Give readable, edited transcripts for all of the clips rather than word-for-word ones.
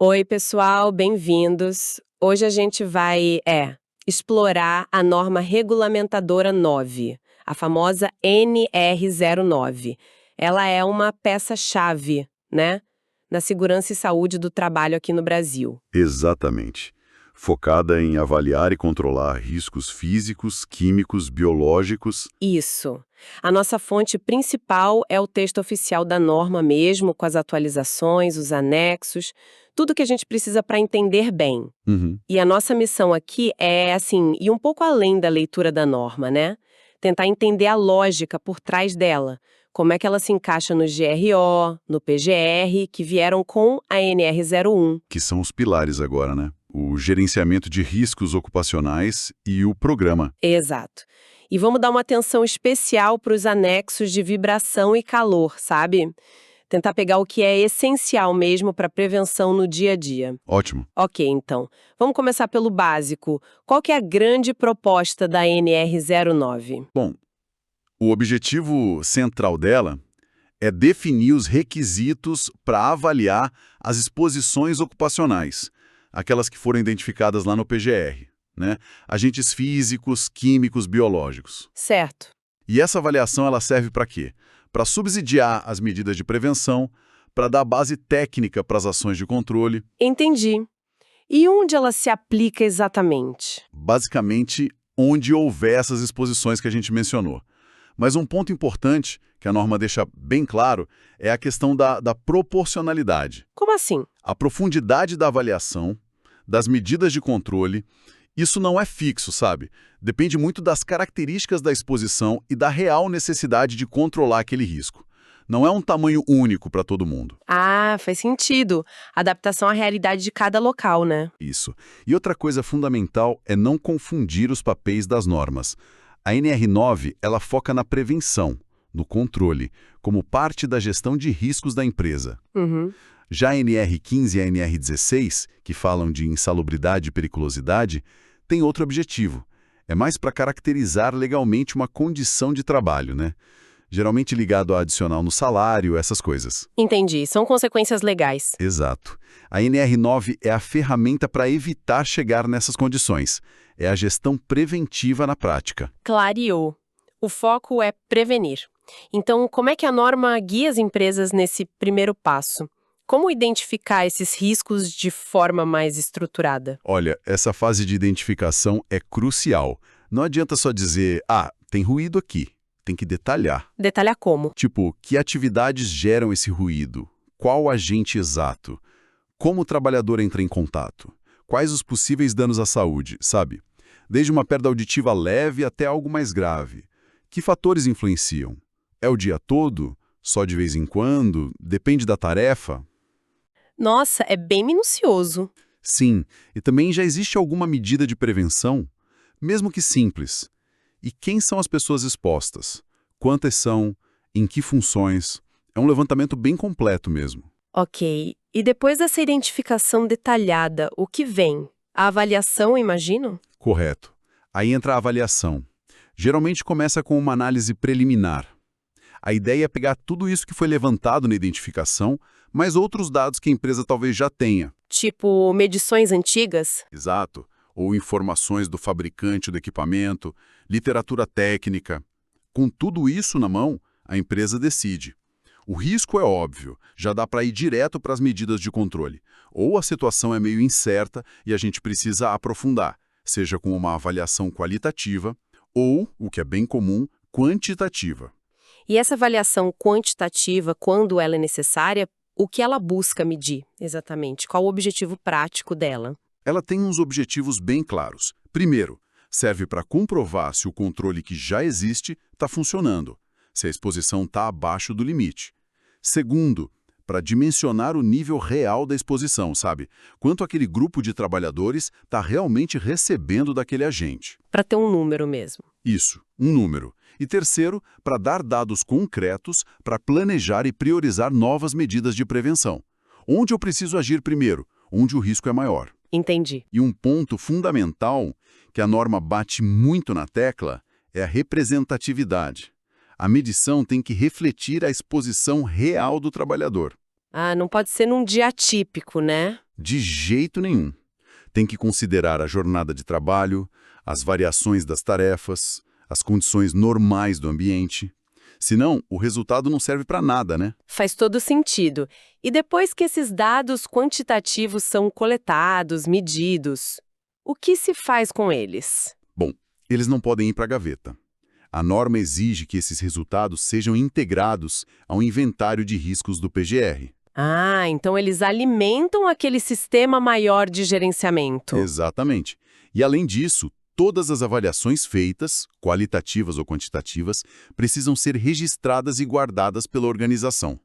Oi, pessoal, bem-vindos. Hoje a gente vai, explorar a norma regulamentadora 9, a famosa NR09. Ela é uma peça-chave, né, na segurança e saúde do trabalho aqui no Brasil. Exatamente. Focada em avaliar e controlar riscos físicos, químicos, biológicos. Isso. A nossa fonte principal é o texto oficial da norma mesmo, com as atualizações, os anexos, tudo que a gente precisa para entender bem. Uhum. E a nossa missão aqui é, assim, ir um pouco além da leitura da norma, né? Tentar entender a lógica por trás dela. Como é que ela se encaixa no GRO, no PGR, que vieram com a NR01. Que são os pilares agora, né? O gerenciamento de riscos ocupacionais e o programa. Exato. E vamos dar uma atenção especial para os anexos de vibração e calor, sabe? Tentar pegar o que é essencial mesmo para prevenção no dia a dia. Ótimo. Ok, então. Vamos começar pelo básico. Qual que é a grande proposta da NR09? Bom, o objetivo central dela é definir os requisitos para avaliar as exposições ocupacionais, aquelas que foram identificadas lá no PGR, né? Agentes físicos, químicos, biológicos. Certo. E essa avaliação ela serve para quê? Para subsidiar as medidas de prevenção, para dar base técnica para as ações de controle, Entendi. E onde ela se aplica exatamente? basicamente onde houver essas exposições que a gente mencionou. Mas um ponto importante, que a norma deixa bem claro, é a questão da proporcionalidade. Como assim? A profundidade da avaliação, das medidas de controle, isso não é fixo, sabe? Depende muito das características da exposição e da real necessidade de controlar aquele risco. Não é um tamanho único para todo mundo. Ah, faz sentido. Adaptação à realidade de cada local, né? Isso. E outra coisa fundamental é não confundir os papéis das normas. A NR9, ela foca na prevenção, no controle, como parte da gestão de riscos da empresa. Uhum. Já a NR15 e a NR16, que falam de insalubridade e periculosidade, têm outro objetivo. É mais para caracterizar legalmente uma condição de trabalho, né? Geralmente ligado a adicional no salário, essas coisas. Entendi. São consequências legais. Exato. A NR9 é a ferramenta para evitar chegar nessas condições. É a gestão preventiva na prática. Clareou. O foco é prevenir. Então, como é que a norma guia as empresas nesse primeiro passo? Como identificar esses riscos de forma mais estruturada? Olha, essa fase de identificação é crucial. Não adianta só dizer, tem ruído aqui. Tem que detalhar. Detalhar como? Tipo, que atividades geram esse ruído? Qual o agente exato? Como o trabalhador entra em contato? Quais os possíveis danos à saúde, sabe? Desde uma perda auditiva leve até algo mais grave. Que fatores influenciam? É o dia todo? Só de vez em quando? Depende da tarefa? Nossa, é bem minucioso. Sim, e também já existe alguma medida de prevenção? Mesmo que simples. E quem são as pessoas expostas? Quantas são? Em que funções? É um levantamento bem completo mesmo. Ok. E depois dessa identificação detalhada, o que vem? A avaliação, imagino? Correto. Aí entra a avaliação. Geralmente começa com uma análise preliminar. A ideia é pegar tudo isso que foi levantado na identificação, mas outros dados que a empresa talvez já tenha. Tipo, medições antigas? Exato. Ou informações do fabricante do equipamento, literatura técnica. Com tudo isso na mão, a empresa decide. O risco é óbvio, já dá para ir direto para as medidas de controle. Ou a situação é meio incerta e a gente precisa aprofundar, seja com uma avaliação qualitativa ou, o que é bem comum, quantitativa. E essa avaliação quantitativa, quando ela é necessária, o que ela busca medir, exatamente? Qual o objetivo prático dela? Ela tem uns objetivos bem claros. Primeiro, serve para comprovar se o controle que já existe está funcionando, se a exposição está abaixo do limite. Segundo, para dimensionar o nível real da exposição, sabe? Quanto aquele grupo de trabalhadores está realmente recebendo daquele agente. Para ter um número mesmo. Isso, um número. E terceiro, para dar dados concretos para planejar e priorizar novas medidas de prevenção. Onde eu preciso agir primeiro? Onde o risco é maior. Entendi. E um ponto fundamental que a norma bate muito na tecla é a representatividade. A medição tem que refletir a exposição real do trabalhador. Ah, não pode ser num dia atípico, né? De jeito nenhum. Tem que considerar a jornada de trabalho, as variações das tarefas, as condições normais do ambiente. Senão, o resultado não serve para nada, né? Faz todo sentido. E depois que esses dados quantitativos são coletados, medidos, o que se faz com eles? Bom, eles não podem ir para a gaveta. A norma exige que esses resultados sejam integrados ao inventário de riscos do PGR. Ah, então eles alimentam aquele sistema maior de gerenciamento. Exatamente. E além disso, todas as avaliações feitas, qualitativas ou quantitativas, precisam ser registradas e guardadas pela organização.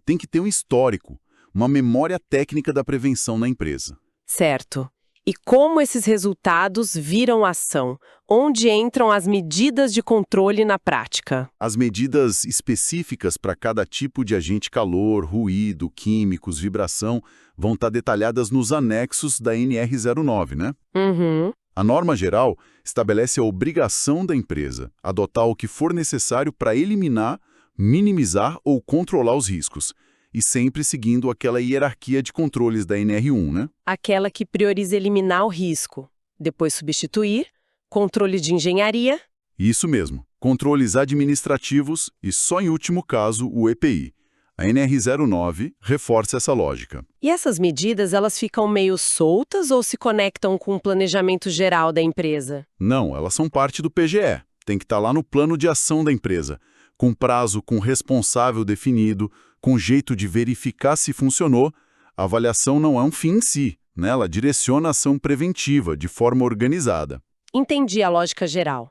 Tem que ter um histórico, uma memória técnica da prevenção na empresa. Certo. E como esses resultados viram ação? Onde entram as medidas de controle na prática? As medidas específicas para cada tipo de agente calor, ruído, químicos, vibração, vão estar detalhadas nos anexos da NR09, né? Uhum. A norma geral estabelece a obrigação da empresa adotar o que for necessário para eliminar, minimizar ou controlar os riscos, e sempre seguindo aquela hierarquia de controles da NR1, né? Aquela que prioriza eliminar o risco, depois substituir, controle de engenharia. Isso mesmo, controles administrativos e, só em último caso, o EPI. A NR09 reforça essa lógica. E essas medidas, elas ficam meio soltas ou se conectam com o planejamento geral da empresa? Não, elas são parte do PGE. Tem que estar lá no plano de ação da empresa, com prazo, com responsável definido, com jeito de verificar se funcionou. A avaliação não é um fim em si, né? Ela direciona a ação preventiva, de forma organizada. Entendi a lógica geral.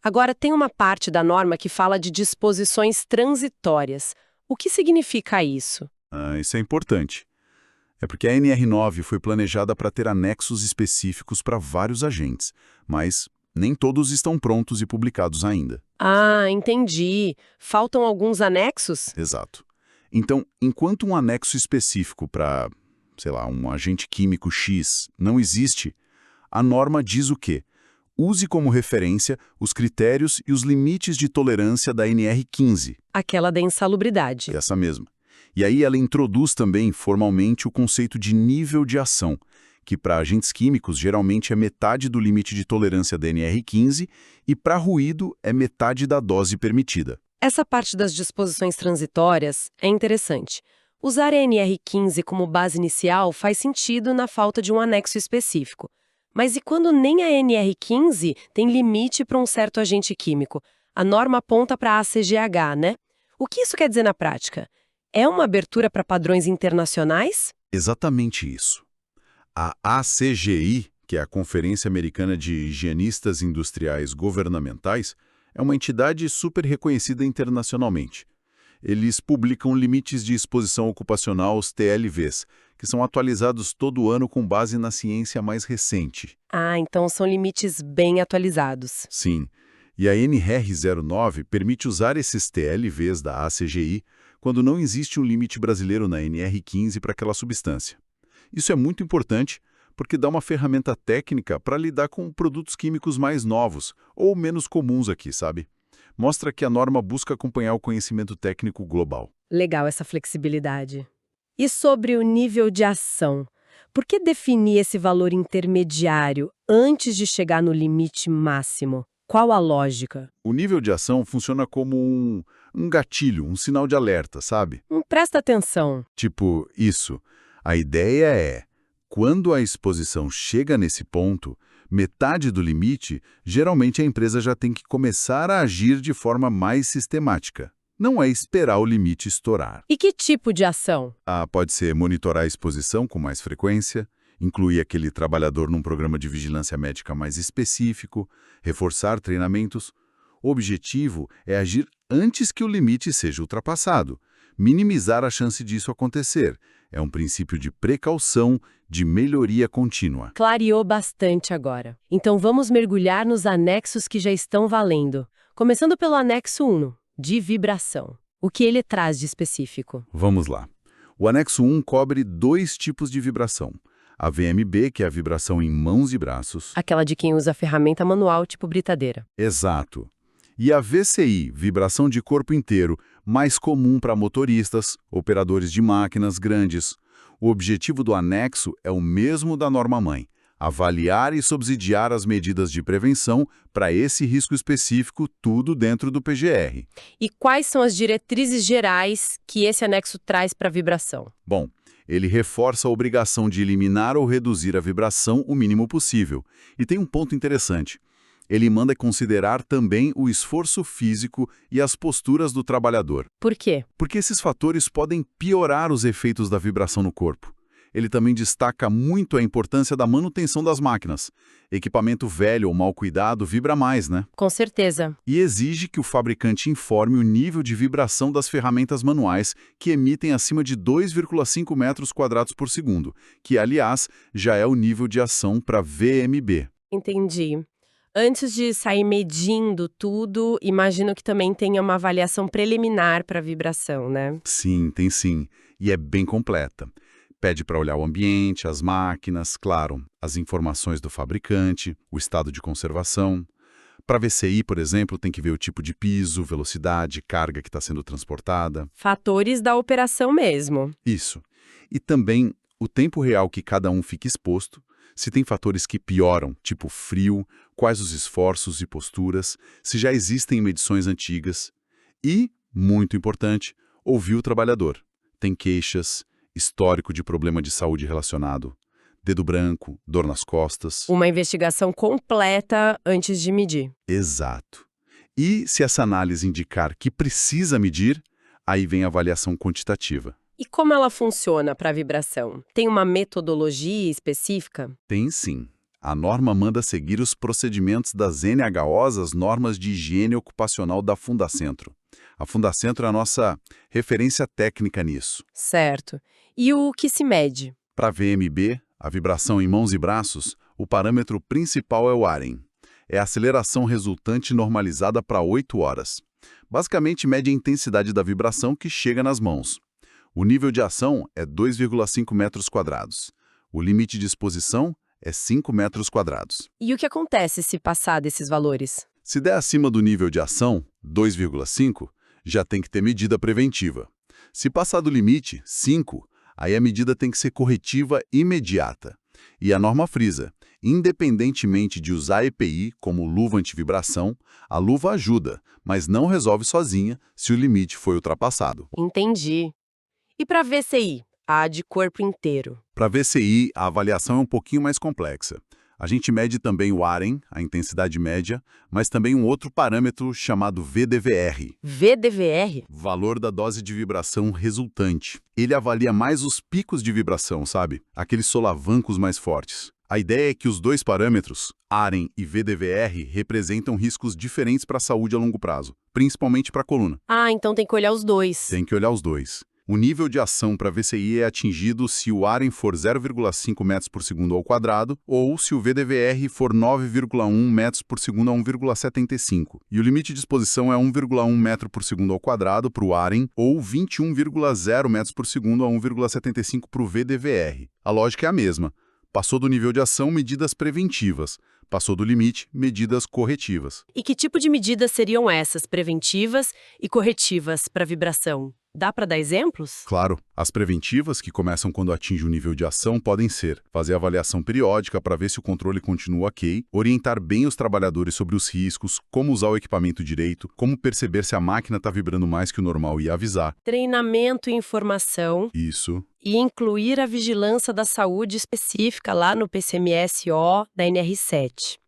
Agora, tem uma parte da norma que fala de disposições transitórias. O que significa isso? Isso é importante. É porque a NR9 foi planejada para ter anexos específicos para vários agentes, mas nem todos estão prontos e publicados ainda. Ah, entendi. Faltam alguns anexos? Exato. Então, enquanto um anexo específico para, sei lá, um agente químico X não existe, a norma diz o quê? Use como referência os critérios e os limites de tolerância da NR15. Aquela da insalubridade. Essa mesma. E aí ela introduz também formalmente o conceito de nível de ação, que para agentes químicos geralmente é metade do limite de tolerância da NR15 e para ruído é metade da dose permitida. Essa parte das disposições transitórias é interessante. Usar a NR15 como base inicial faz sentido na falta de um anexo específico. Mas e quando nem a NR15 tem limite para um certo agente químico? A norma aponta para a ACGH, né? O que isso quer dizer na prática? É uma abertura para padrões internacionais? Exatamente isso. A ACGI, que é a Conferência Americana de Higienistas Industriais Governamentais, é uma entidade super reconhecida internacionalmente. Eles publicam limites de exposição ocupacional, os TLVs, que são atualizados todo ano com base na ciência mais recente. Ah, então são limites bem atualizados. Sim, e a NR09 permite usar esses TLVs da ACGI quando não existe um limite brasileiro na NR15 para aquela substância. Isso é muito importante porque dá uma ferramenta técnica para lidar com produtos químicos mais novos ou menos comuns aqui, sabe? Mostra que a norma busca acompanhar o conhecimento técnico global. Legal essa flexibilidade. E sobre o nível de ação? Por que definir esse valor intermediário antes de chegar no limite máximo? Qual a lógica? O nível de ação funciona como um gatilho, um sinal de alerta, sabe? Presta atenção. Tipo, isso. A ideia é, quando a exposição chega nesse ponto, metade do limite, geralmente a empresa já tem que começar a agir de forma mais sistemática. Não é esperar o limite estourar. E que tipo de ação? Pode ser monitorar a exposição com mais frequência, incluir aquele trabalhador num programa de vigilância médica mais específico, reforçar treinamentos. O objetivo é agir antes que o limite seja ultrapassado, minimizar a chance disso acontecer. É um princípio de precaução, de melhoria contínua. Clareou bastante agora. Então vamos mergulhar nos anexos que já estão valendo. Começando pelo anexo 1, de vibração. O que ele traz de específico? Vamos lá. O anexo 1 cobre 2 tipos de vibração. A VMB, que é a vibração em mãos e braços. Aquela de quem usa ferramenta manual tipo britadeira. Exato. E a VCI, vibração de corpo inteiro, mais comum para motoristas, operadores de máquinas grandes. O objetivo do anexo é o mesmo da norma-mãe: avaliar e subsidiar as medidas de prevenção para esse risco específico, tudo dentro do PGR. E quais são as diretrizes gerais que esse anexo traz para a vibração? Bom, ele reforça a obrigação de eliminar ou reduzir a vibração o mínimo possível. E tem um ponto interessante. Ele manda considerar também o esforço físico e as posturas do trabalhador. Por quê? Porque esses fatores podem piorar os efeitos da vibração no corpo. Ele também destaca muito a importância da manutenção das máquinas. Equipamento velho ou mal cuidado vibra mais, né? Com certeza. E exige que o fabricante informe o nível de vibração das ferramentas manuais que emitem acima de 2,5 metros quadrados por segundo, que, aliás, já é o nível de ação para VMB. Entendi. Antes de sair medindo tudo, imagino que também tenha uma avaliação preliminar para vibração, né? Sim, tem sim. E é bem completa. Pede para olhar o ambiente, as máquinas, claro, as informações do fabricante, o estado de conservação. Para VCI, por exemplo, tem que ver o tipo de piso, velocidade, carga que está sendo transportada. Fatores da operação mesmo. Isso. E também o tempo real que cada um fica exposto, se tem fatores que pioram, tipo frio, quais os esforços e posturas, se já existem medições antigas. E, muito importante, ouvir o trabalhador. Tem queixas, histórico de problema de saúde relacionado, dedo branco, dor nas costas. Uma investigação completa antes de medir. Exato. E se essa análise indicar que precisa medir, aí vem a avaliação quantitativa. E como ela funciona para a vibração? Tem uma metodologia específica? Tem sim. A norma manda seguir os procedimentos das NHOs, as normas de higiene ocupacional da Fundacentro. A Fundacentro é a nossa referência técnica nisso. Certo. E o que se mede? Para VMB, a vibração em mãos e braços, o parâmetro principal é o AREM. É a aceleração resultante normalizada para 8 horas. Basicamente, mede a intensidade da vibração que chega nas mãos. O nível de ação é 2,5 metros quadrados. O limite de exposição é 5 metros quadrados. E o que acontece se passar desses valores? Se der acima do nível de ação, 2,5, já tem que ter medida preventiva. Se passar do limite, 5, aí a medida tem que ser corretiva imediata. E a norma frisa: independentemente de usar EPI como luva antivibração, a luva ajuda, mas não resolve sozinha se o limite foi ultrapassado. Entendi. E para VCI, a de corpo inteiro? Para VCI, a avaliação é um pouquinho mais complexa. A gente mede também o AREM, a intensidade média, mas também um outro parâmetro chamado VDVR. VDVR? Valor da dose de vibração resultante. Ele avalia mais os picos de vibração, sabe? Aqueles solavancos mais fortes. A ideia é que os dois parâmetros, AREM e VDVR, representam riscos diferentes para a saúde a longo prazo, principalmente para a coluna. Ah, então tem que olhar os dois. Tem que olhar os dois. O nível de ação para VCI é atingido se o AREM for 0,5 metros por segundo ao quadrado ou se o VDVR for 9,1 metros por segundo a 1,75. E o limite de exposição é 1,1 metro por segundo ao quadrado para o AREM ou 21,0 metros por segundo a 1,75 para o VDVR. A lógica é a mesma. Passou do nível de ação, medidas preventivas. Passou do limite, medidas corretivas. E que tipo de medidas seriam essas, preventivas e corretivas para vibração? Dá para dar exemplos? Claro, as preventivas, que começam quando atinge o nível de ação, podem ser fazer avaliação periódica para ver se o controle continua ok, orientar bem os trabalhadores sobre os riscos, como usar o equipamento direito, como perceber se a máquina está vibrando mais que o normal e avisar. Treinamento e informação. Isso. E incluir a vigilância da saúde específica lá no PCMSO da NR7.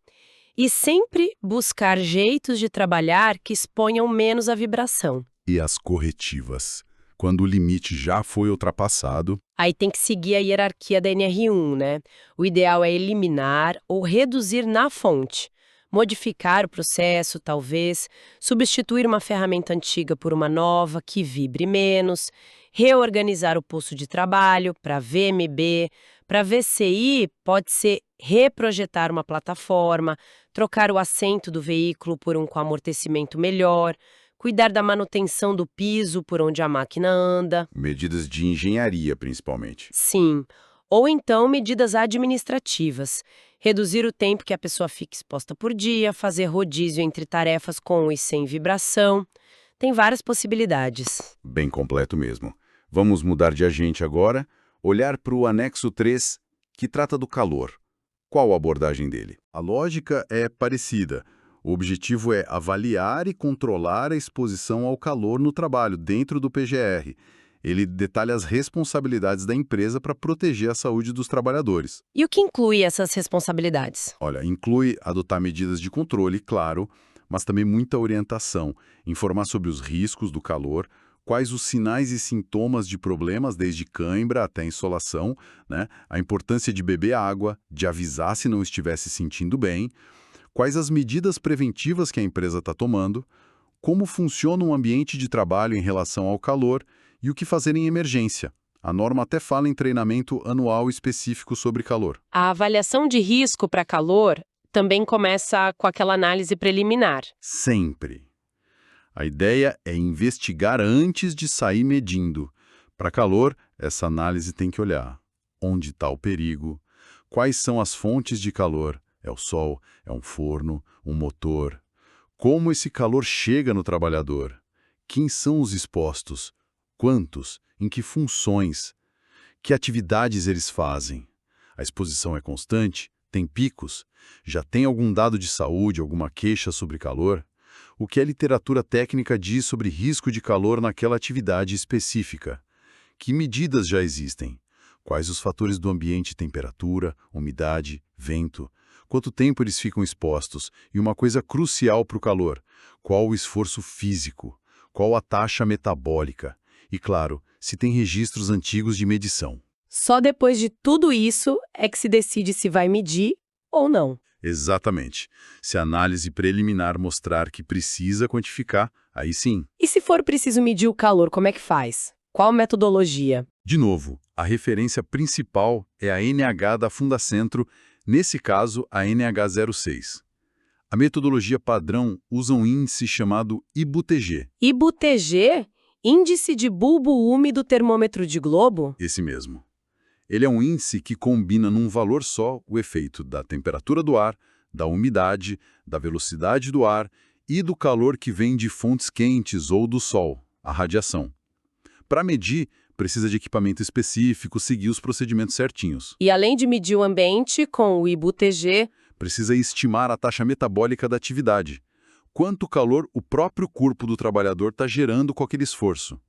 E sempre buscar jeitos de trabalhar que exponham menos a vibração. E as corretivas. Quando o limite já foi ultrapassado, Aí tem que seguir a hierarquia da NR1, né? O ideal é eliminar ou reduzir na fonte. Modificar o processo, talvez, substituir uma ferramenta antiga por uma nova que vibre menos, reorganizar o posto de trabalho para VMB, para VCI pode ser reprojetar uma plataforma, trocar o assento do veículo por um com amortecimento melhor, cuidar da manutenção do piso por onde a máquina anda. medidas de engenharia principalmente. Sim. Ou então medidas administrativas. Reduzir o tempo que a pessoa fica exposta por dia, fazer rodízio entre tarefas com e sem vibração. Tem várias possibilidades. Bem completo mesmo. Vamos mudar de agente agora. olhar para o anexo 3, que trata do calor. Qual a abordagem dele? A lógica é parecida. O objetivo é avaliar e controlar a exposição ao calor no trabalho, dentro do PGR. Ele detalha as responsabilidades da empresa para proteger a saúde dos trabalhadores. E o que inclui essas responsabilidades? Olha, inclui adotar medidas de controle, claro, mas também muita orientação, informar sobre os riscos do calor, quais os sinais e sintomas de problemas, desde cãibra até insolação, né? A importância de beber água, de avisar se não estiver se sentindo bem, quais as medidas preventivas que a empresa está tomando, como funciona um ambiente de trabalho em relação ao calor e o que fazer em emergência. A norma até fala em treinamento anual específico sobre calor. A avaliação de risco para calor também começa com aquela análise preliminar. Sempre. A ideia é investigar antes de sair medindo. Para calor, essa análise tem que olhar onde está o perigo, quais são as fontes de calor, é o sol, é um forno, um motor, como esse calor chega no trabalhador, quem são os expostos, quantos, em que funções, que atividades eles fazem. A exposição é constante, tem picos, já tem algum dado de saúde, alguma queixa sobre calor? O que a literatura técnica diz sobre risco de calor naquela atividade específica? Que medidas já existem? Quais os fatores do ambiente, temperatura, umidade, vento? Quanto tempo eles ficam expostos? E uma coisa crucial para o calor, qual o esforço físico? Qual a taxa metabólica? E, claro, se tem registros antigos de medição. Só depois de tudo isso é que se decide se vai medir ou não. Exatamente. Se a análise preliminar mostrar que precisa quantificar, aí sim. E se for preciso medir o calor, como é que faz? Qual metodologia? De novo, a referência principal é a NH da Fundacentro, nesse caso a NH06. A metodologia padrão usa um índice chamado IBUTG. IBUTG? Índice de bulbo úmido termômetro de globo? Esse mesmo. Ele é um índice que combina num valor só o efeito da temperatura do ar, da umidade, da velocidade do ar e do calor que vem de fontes quentes ou do sol, a radiação. Para medir, precisa de equipamento específico, seguir os procedimentos certinhos. E além de medir o ambiente com o IBUTG, Precisa estimar a taxa metabólica da atividade. Quanto calor o próprio corpo do trabalhador está gerando com aquele esforço.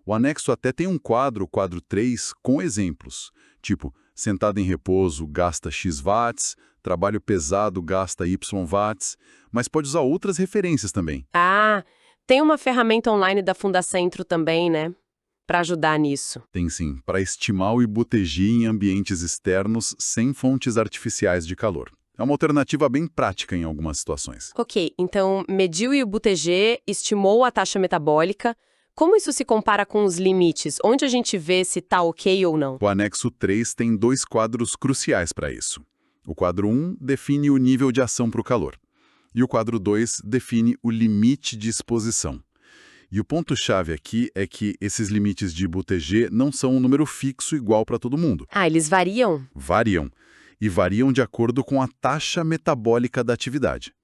O anexo até tem um quadro, o quadro 3, com exemplos. Tipo, sentado em repouso gasta X watts, trabalho pesado gasta Y watts, mas pode usar outras referências também. tem uma ferramenta online da Fundacentro também, né? Para ajudar nisso. Tem sim, para estimar o IBUTG em ambientes externos sem fontes artificiais de calor. É uma alternativa bem prática em algumas situações. Ok, então mediu o IBUTG, estimou a taxa metabólica. Como isso se compara com os limites? Onde a gente vê se está ok ou não? O anexo 3 tem dois quadros cruciais para isso. O quadro 1 define o nível de ação para o calor. E o quadro 2 define o limite de exposição. E o ponto-chave aqui é que esses limites de IBUTG não são um número fixo igual para todo mundo. Eles variam? Variam. E variam de acordo com a taxa metabólica da atividade.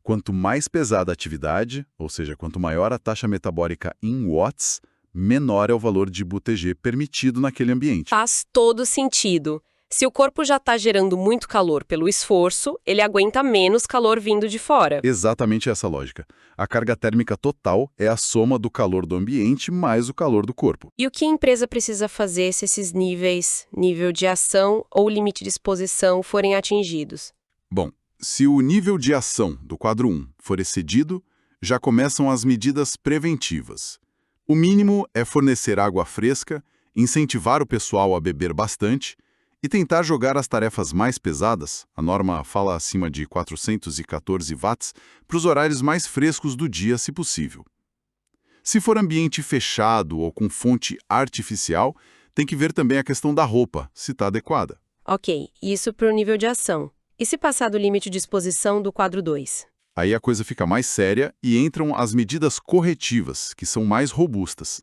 Quanto mais pesada a atividade, ou seja, quanto maior a taxa metabólica em watts, menor é o valor de IBUTG permitido naquele ambiente. Faz todo sentido. Se o corpo já está gerando muito calor pelo esforço, ele aguenta menos calor vindo de fora. Exatamente essa lógica. A carga térmica total é a soma do calor do ambiente mais o calor do corpo. E o que a empresa precisa fazer se esses níveis, nível de ação ou limite de exposição, forem atingidos? Bom, se o nível de ação do quadro 1 for excedido, já começam as medidas preventivas. O mínimo é fornecer água fresca, incentivar o pessoal a beber bastante e tentar jogar as tarefas mais pesadas, a norma fala acima de 414 watts, para os horários mais frescos do dia, se possível. Se for ambiente fechado ou com fonte artificial, tem que ver também a questão da roupa, se está adequada. Ok, isso para o nível de ação. E se passar do limite de exposição do quadro 2? Aí a coisa fica mais séria e entram as medidas corretivas, que são mais robustas.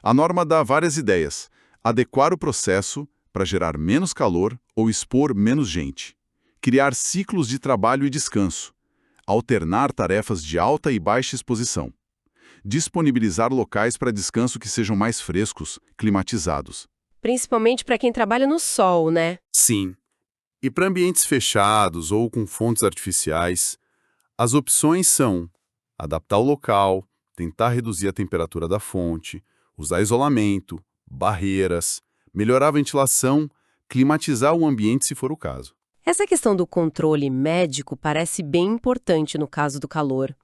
A norma dá várias ideias. Adequar o processo para gerar menos calor ou expor menos gente. Criar ciclos de trabalho e descanso. Alternar tarefas de alta e baixa exposição. Disponibilizar locais para descanso que sejam mais frescos, climatizados. Principalmente para quem trabalha no sol, né? Sim. E para ambientes fechados ou com fontes artificiais, as opções são adaptar o local, tentar reduzir a temperatura da fonte, usar isolamento, barreiras, melhorar a ventilação, climatizar o ambiente se for o caso. Essa questão do controle médico parece bem importante no caso do calor.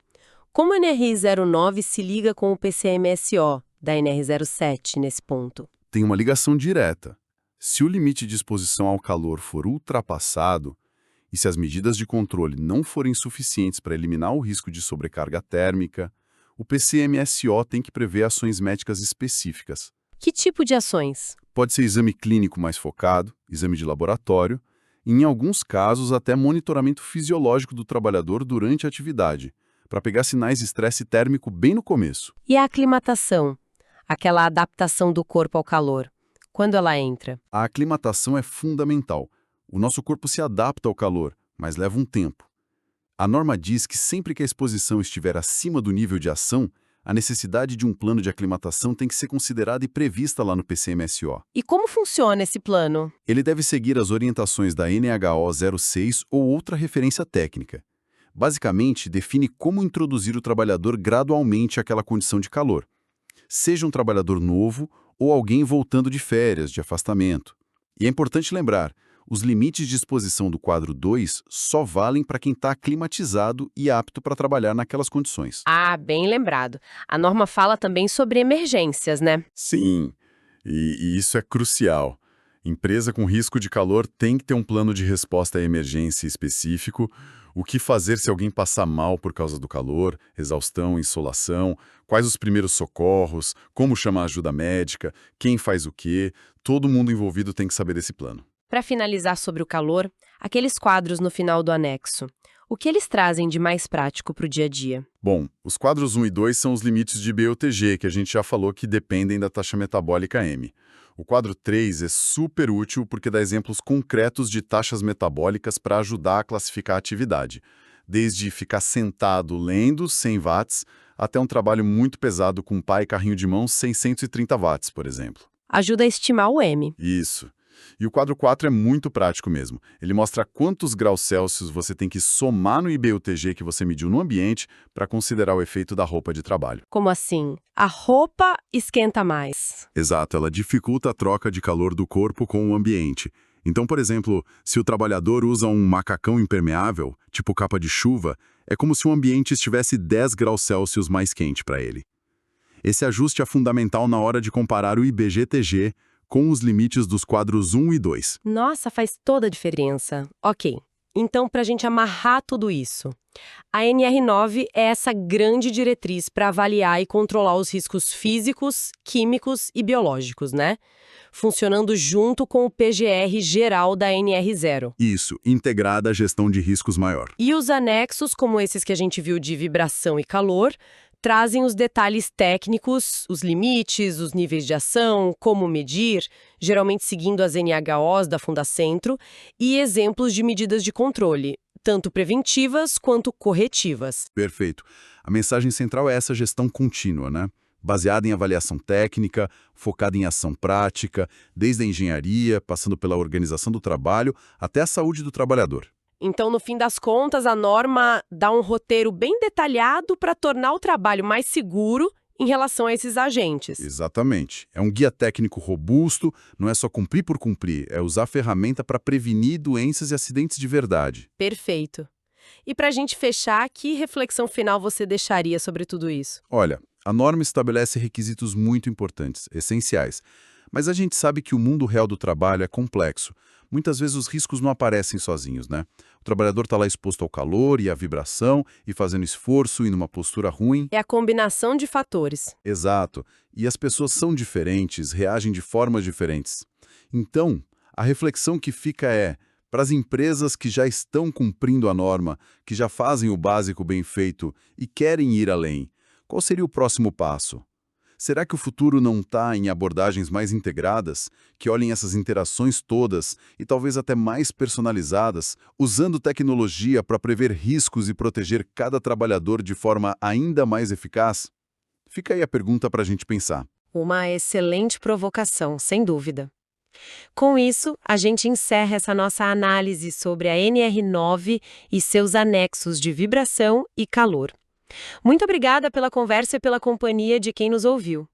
Como a NR09 se liga com o PCMSO da NR07 nesse ponto? Tem uma ligação direta. Se o limite de exposição ao calor for ultrapassado, e se as medidas de controle não forem suficientes para eliminar o risco de sobrecarga térmica, o PCMSO tem que prever ações médicas específicas. Que tipo de ações? Pode ser exame clínico mais focado, exame de laboratório, e em alguns casos até monitoramento fisiológico do trabalhador durante a atividade, para pegar sinais de estresse térmico bem no começo. E a aclimatação? Aquela adaptação do corpo ao calor. Quando ela entra? A aclimatação é fundamental. O nosso corpo se adapta ao calor, mas leva um tempo. A norma diz que sempre que a exposição estiver acima do nível de ação, a necessidade de um plano de aclimatação tem que ser considerada e prevista lá no PCMSO. E como funciona esse plano? Ele deve seguir as orientações da NHO 06 ou outra referência técnica. Basicamente, define como introduzir o trabalhador gradualmente àquela condição de calor. Seja um trabalhador novo ou alguém voltando de férias, de afastamento. E é importante lembrar, os limites de exposição do quadro 2 só valem para quem está climatizado e apto para trabalhar naquelas condições. Ah, bem lembrado. A norma fala também sobre emergências, né? Sim, e isso é crucial. Empresa com risco de calor tem que ter um plano de resposta à emergência específico, o que fazer se alguém passar mal por causa do calor, exaustão, insolação, quais os primeiros socorros, como chamar ajuda médica, quem faz o quê, todo mundo envolvido tem que saber desse plano. Para finalizar sobre o calor, aqueles quadros no final do anexo. O que eles trazem de mais prático para o dia a dia? Bom, os quadros 1 e 2 são os limites de BOTG, que a gente já falou que dependem da taxa metabólica M. O quadro 3 é super útil porque dá exemplos concretos de taxas metabólicas para ajudar a classificar a atividade, desde ficar sentado lendo 100 watts até um trabalho muito pesado com pá e carrinho de mão 630 watts, por exemplo. Ajuda a estimar o M. Isso. E o quadro 4 é muito prático mesmo. Ele mostra quantos graus Celsius você tem que somar no IBUTG que você mediu no ambiente para considerar o efeito da roupa de trabalho. Como assim? A roupa esquenta mais. Exato, ela dificulta a troca de calor do corpo com o ambiente. Então, por exemplo, se o trabalhador usa um macacão impermeável, tipo capa de chuva, é como se o ambiente estivesse 10 graus Celsius mais quente para ele. Esse ajuste é fundamental na hora de comparar o IBGTG com os limites dos quadros 1 e 2. Nossa, faz toda a diferença. Ok, então para a gente amarrar tudo isso, a NR9 é essa grande diretriz para avaliar e controlar os riscos físicos, químicos e biológicos, né? Funcionando junto com o PGR geral da NR0. Isso, integrada à gestão de riscos maior. E os anexos, como esses que a gente viu de vibração e calor, trazem os detalhes técnicos, os limites, os níveis de ação, como medir, geralmente seguindo as NHOs da Fundacentro, e exemplos de medidas de controle, tanto preventivas quanto corretivas. Perfeito. A mensagem central é essa gestão contínua, né? Baseada em avaliação técnica, focada em ação prática, desde a engenharia, passando pela organização do trabalho, até a saúde do trabalhador. Então, no fim das contas, a norma dá um roteiro bem detalhado para tornar o trabalho mais seguro em relação a esses agentes. Exatamente. É um guia técnico robusto, não é só cumprir por cumprir, é usar a ferramenta para prevenir doenças e acidentes de verdade. Perfeito. E para a gente fechar, que reflexão final você deixaria sobre tudo isso? Olha, a norma estabelece requisitos muito importantes, essenciais. Mas a gente sabe que o mundo real do trabalho é complexo. Muitas vezes os riscos não aparecem sozinhos, né? O trabalhador está lá exposto ao calor e à vibração, e fazendo esforço e numa postura ruim. É a combinação de fatores. Exato. E as pessoas são diferentes, reagem de formas diferentes. Então, a reflexão que fica é, para as empresas que já estão cumprindo a norma, que já fazem o básico bem feito e querem ir além, qual seria o próximo passo? Será que o futuro não está em abordagens mais integradas, que olhem essas interações todas e talvez até mais personalizadas, usando tecnologia para prever riscos e proteger cada trabalhador de forma ainda mais eficaz? Fica aí a pergunta para a gente pensar. Uma excelente provocação, sem dúvida. Com isso, a gente encerra essa nossa análise sobre a NR9 e seus anexos de vibração e calor. Muito obrigada pela conversa e pela companhia de quem nos ouviu.